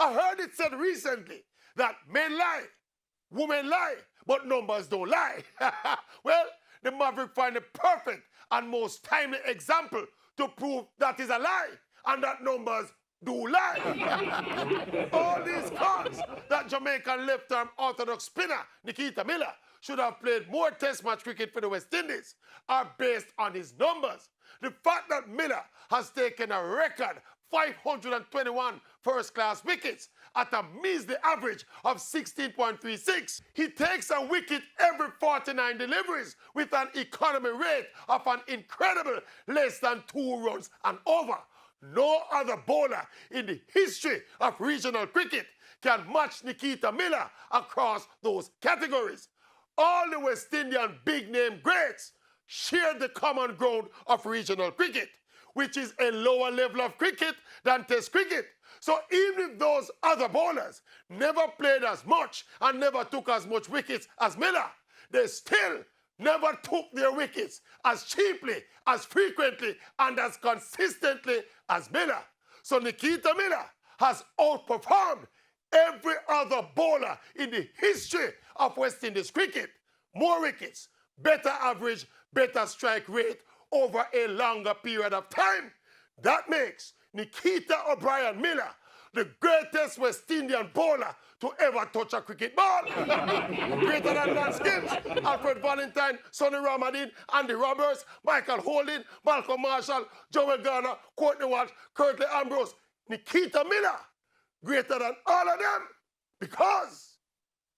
I heard it said recently that men lie, women lie, but numbers don't lie. Well, the Maverick find the perfect and most timely example to prove that is a lie and that numbers do lie. All these calls that Jamaican left-arm orthodox spinner Nikita Miller should have played more test match cricket for the West Indies are based on his numbers. The fact that Miller has taken a record 521 first-class wickets at a measly average of 16.36. He takes a wicket every 49 deliveries with an economy rate of an incredible less than 2 runs and over. No other bowler in the history of regional cricket can match Nikita Miller across those categories. All the West Indian big-name greats share the common ground of regional cricket, which is a lower level of cricket than Test cricket. So even if those other bowlers never played as much and never took as much wickets as Miller, they still never took their wickets as cheaply, as frequently, and as consistently as Miller. So Nikita Miller has outperformed every other bowler in the history of West Indies cricket. More wickets, better average, better strike rate over a longer period of time. That makes Nikita O'Brien Miller the greatest West Indian bowler to ever touch a cricket ball. Greater than Lance Gibbs, Alfred Valentine, Sonny Ramadine, Andy Roberts, Michael Holding, Malcolm Marshall, Joel Garner, Courtney Walsh, Curtly Ambrose, Nikita Miller. Greater than all of them because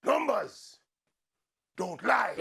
numbers don't lie.